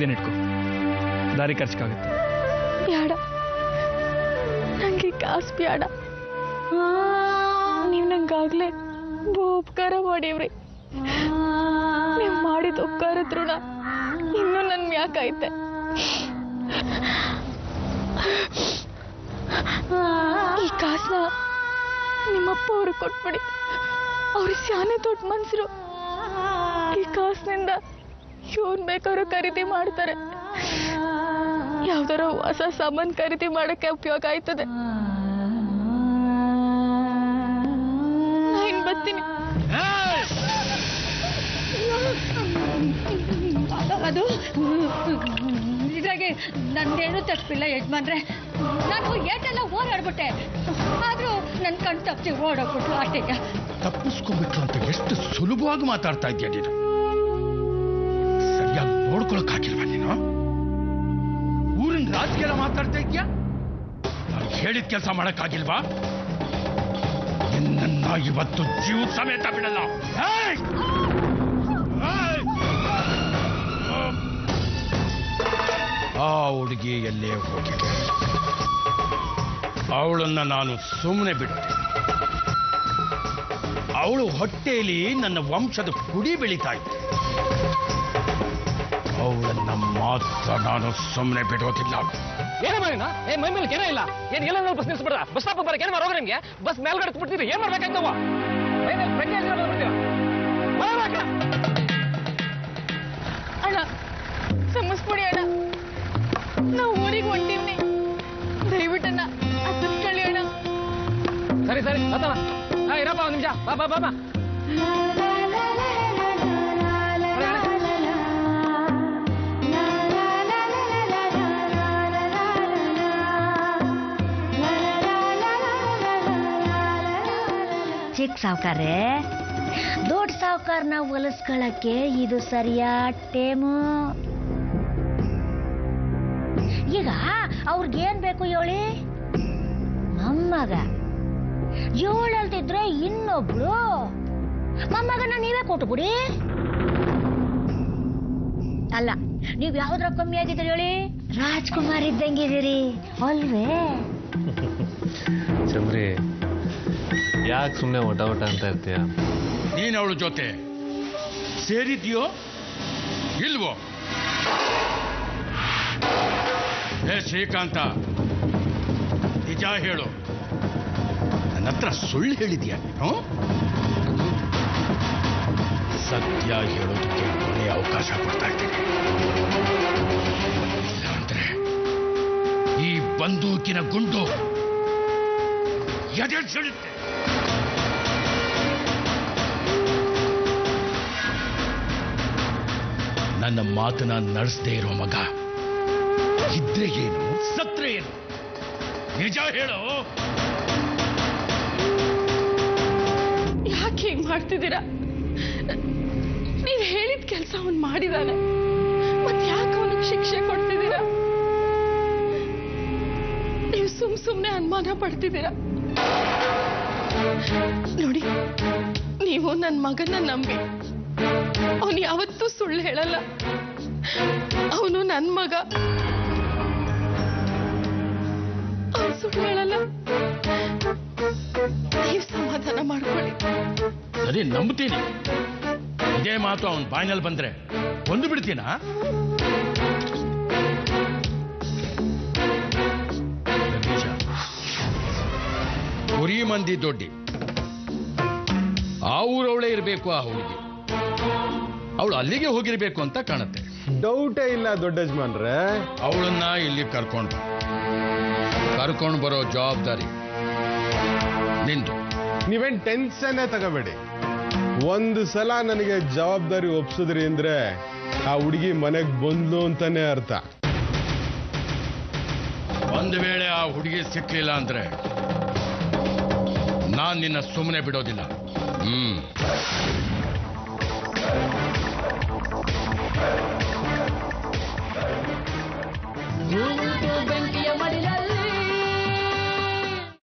ಇದೇನಿಟ್ಕೊ, ದಾರಿ ಖರ್ಚಿಗಾಗುತ್ತೆ. ಬೇಡ, ನಂಗೆ ಕಾಸು ಬೇಡ. ನೀವು ನಂಗಾಗ್ಲೇ ಉಪಕಾರ ಮಾಡೀವ್ರಿ. ನೀವು ಮಾಡಿದ ಉಪಕಾರದ ಋಣ ಇನ್ನೂ ನನ್ ಮ್ಯಾಕೈತೆ. ಈ ಕಾಸನ್ನ ನಿಮ್ಮಪ್ಪ ಅವ್ರಿಗೆ ಕೊಟ್ಬಿಡಿ. ಅವ್ರ ಶಾನೆ ದೊಡ್ಡ ಮನ್ಸರು. ಈ ಕಾಸಿನಿಂದ ಇವನ್ ಬೇಕಾದ್ರೂ ಖರೀದಿ ಮಾಡ್ತಾರೆ. ಯಾವ್ದಾರ ಹೊಸ ಸಾಮಾನು ಖರೀದಿ ಮಾಡಕ್ಕೆ ಉಪಯೋಗ ಆಯ್ತದೆ. ನಾನು ಬರ್ತೀನಿ. ಅದು ಇದಾಗಿ ನಂದೇನು ತಪ್ಪಿಲ್ಲ ಯಜಮಾನ್ರೆ. ನಾನು ಏಟೆಲ್ಲ ಓಡಾಡ್ಬಿಟ್ಟೆ, ಆದ್ರೂ ನನ್ನ ಕಣ್ ತಪ್ಪಿ ಓಡೋಗ್ಬಿಟ್ಟು ಅಷ್ಟೇ. ತಪ್ಪಿಸ್ಕೊಂಡ್ಬಿಟ್ರು ಅಂತ ಎಷ್ಟು ಸುಲಭವಾಗಿ ಮಾತಾಡ್ತಾ ಇದ್ದೀಯ ನೀನು. ಸರಿಯಾಗಿ ನೋಡ್ಕೊಳಕ್ ಹಾಕಿಲ್ವಾ ನೀನು? ಊರಿನ ರಾಜಕೀಯ ಮಾತಾಡ್ತಾ ಇದ್ಯಾ? ನಾನು ಹೇಳಿದ ಕೆಲಸ ಮಾಡಕ್ಕಾಗಿಲ್ವಾ? ನಿನ್ನ ಇವತ್ತು ಜೀವ ಸಮೇತ ಬಿಡಲ್ಲ. ಆ ಹುಡುಗಿ ಎಲ್ಲೇ ಹೋಗಿದೆ, ಅವಳನ್ನ ನಾನು ಸುಮ್ಮನೆ ಬಿಟ್ಟೆ. ಅವಳು ಹೊಟ್ಟೆಯಲ್ಲಿ ನನ್ನ ವಂಶದ ಕುಡಿ ಬೆಳೀತಾ ಇದ್ದೆ. ಅವಳನ್ನ ಮಾತ್ರ ನಾನು ಸುಮ್ಮನೆ ಬಿಡೋದಿಲ್ಲ. ಏನ ಮಾಡಿನ ಮೈ ಮೇಲೆ ಏನ ಇಲ್ಲ. ಏನ್ ಎಲ್ಲ ಬಸ್ ನಿಲ್ಸ್ಬಿಡ್ರ? ಬಸ್ ಸ್ಟಾಪ್ ಬರಕ್ಕೆ ಏನ್ ಮಾಡೋಗ್ರ ನಿಮ್ಗೆ? ಬಸ್ ಮೇಲ್ಗಡೆ ಬಿಡ್ತೀರಿ, ಏನ್ ಮಾಡ್ಬೇಕಾಯ್ತವ? ಅಣ್ಣ ಸಮಸ್ಬಿಡಿ ಅಣ್ಣ, ನಾವು ಊರಿಗೆ ಹೊಂಟೀವ್ನಿ. ದಯವಿಟ್ಟಣ್ಣ ಅತ್ತಳಿ ಅಣ್ಣ. ಸರಿ ಸರಿ ಬತ್ತವ. ಇರಪ್ಪ ಒಂದ್ ನಿಮಿಷ. ಬಾ ಬಾ ಬಾ ಬಾ. ಚಿಕ್ಕ ಸಾವುಕಾರ್ರೆ, ದೊಡ್ಡ ಸಾವುಕಾರನ ಹೊಲಿಸ್ಕೊಳಕ್ಕೆ ಇದು ಸರಿಯಾದ ಟೇಮು. ಈಗ ಅವ್ರಿಗೇನ್ ಬೇಕು ಹೇಳಿ? ಮೊಮ್ಮಗ. ಏಳಲ್ದಿದ್ರೆ ಇನ್ನೊಬ್ಳು ಮೊಮ್ಮಗನ ನೀವೇ ಕೊಟ್ಬಿಡಿ. ಅಲ್ಲ, ನೀವ್ ಯಾವ್ದ್ರ ಕಮ್ಮಿ ಆಗಿದ್ದೀರಿ ಹೇಳಿ? ರಾಜ್ಕುಮಾರ್ ಇದ್ದಂಗಿದ್ದೀರಿ ಅಲ್ವೇ? ಚಂದ್ರಿ, ಯಾಕೆ ಸುಮ್ಮನೆ ಒಟ ಒಟ ಅಂತ ಇರ್ತೀಯ? ನೀನ್ ಅವಳ ಜೊತೆ ಸೇರಿದ್ಯೋ ಇಲ್ವೋ? ಹೇ ಶ್ರೀಕಾಂತ, ನಿಜ ಹೇಳು. ನನ್ನ ಹತ್ರ ಸುಳ್ಳು ಹೇಳಿದ್ಯಾ ನೀನು? ಸತ್ಯ ಹೇಳೋದಕ್ಕೆ ಕೊನೆ ಅವಕಾಶ ಕೊಡ್ತಾ ಇದ್ದೀನಿ. ಇಲ್ಲ ಅಂದ್ರೆ ಈ ಬಂದೂಕಿನ ಗುಂಡು ಎದೆ ಸಿಡುತ್ತೆ. ನನ್ನ ಮಾತನ್ನ ನಡೆಸದೇ ಇರೋ ಮಗ ಇದ್ರೆ ಏನು, ಸತ್ರೆ ಏನು? ನಿಜ ಹೇಳೋ. ಯಾಕೆ ಹೀಗೆ ಮಾಡ್ತಿದ್ದೀರಾ? ನೀವ್ ಹೇಳಿದ ಕೆಲಸ ಅವನ್ ಮಾಡಿದಾನೆ, ಮತ್ ಯಾಕೆ ಅವನಿಗೆ ಶಿಕ್ಷೆ ಕೊಡ್ತಿದ್ದೀರಾ? ನೀವು ಸುಮ್ನೆ ಅನುಮಾನ ಪಡ್ತಿದ್ದೀರಾ? ನೋಡಿ, ನೀವು ನನ್ನ ಮಗನ ನಂಬಿ. ಅವನು ಯಾವತ್ತೂ ಸುಳ್ಳು ಹೇಳಲ್ಲ. ಅವನು ನನ್ನ ಮಗ, ಅವನು ಸುಳ್ಳು ಹೇಳಲ್ಲ. ನೀವು ಸಮಾಧಾನ ಮಾಡ್ಕೊಳ್ಳಿ. ಸರಿ, ನಂಬ್ತೀನಿ. ಇದೇ ಮಾತು ಅವನ ಬಾಯಿನಲ್ಲಿ ಬಂದ್ರೆ ಒಂದು ಬಿಡ್ತೀನಾ? ಕುರಿ ಮಂದಿ ದೊಡ್ಡಿ, ಆ ಊರವಳೇ ಇರಬೇಕು ಆ ಹುಡುಗಿ. ಅವಳು ಅಲ್ಲಿಗೆ ಹೋಗಿರ್ಬೇಕು ಅಂತ ಕಾಣುತ್ತೆ. ಡೌಟೇ ಇಲ್ಲ ದೊಡ್ಡ ಯಜಮಾನ್ರೆ. ಅವಳನ್ನ ಇಲ್ಲಿ ಕರ್ಕೊಂಡು ಬರೋ ಜವಾಬ್ದಾರಿ ನಿಂದು. ನೀವೇನ್ ಟೆನ್ಷನ್ ತಗೋಬೇಡಿ. ಒಂದು ಸಲ ನನಗೆ ಜವಾಬ್ದಾರಿ ಒಪ್ಸಿದ್ರಿ ಅಂದ್ರೆ ಆ ಹುಡುಗಿ ಮನೆಗೆ ಬಂದ್ಲು ಅಂತಾನೆ ಅರ್ಥ. ಒಂದು ವೇಳೆ ಆ ಹುಡುಗಿ ಸಿಕ್ಲಿಲ್ಲ ಅಂದ್ರೆ ನಾನ್ ನಿನ್ನ ಸುಮ್ಮನೆ ಬಿಡೋದಿಲ್ಲ. ಬೆಂಕಿಯ ಮಡಿಲ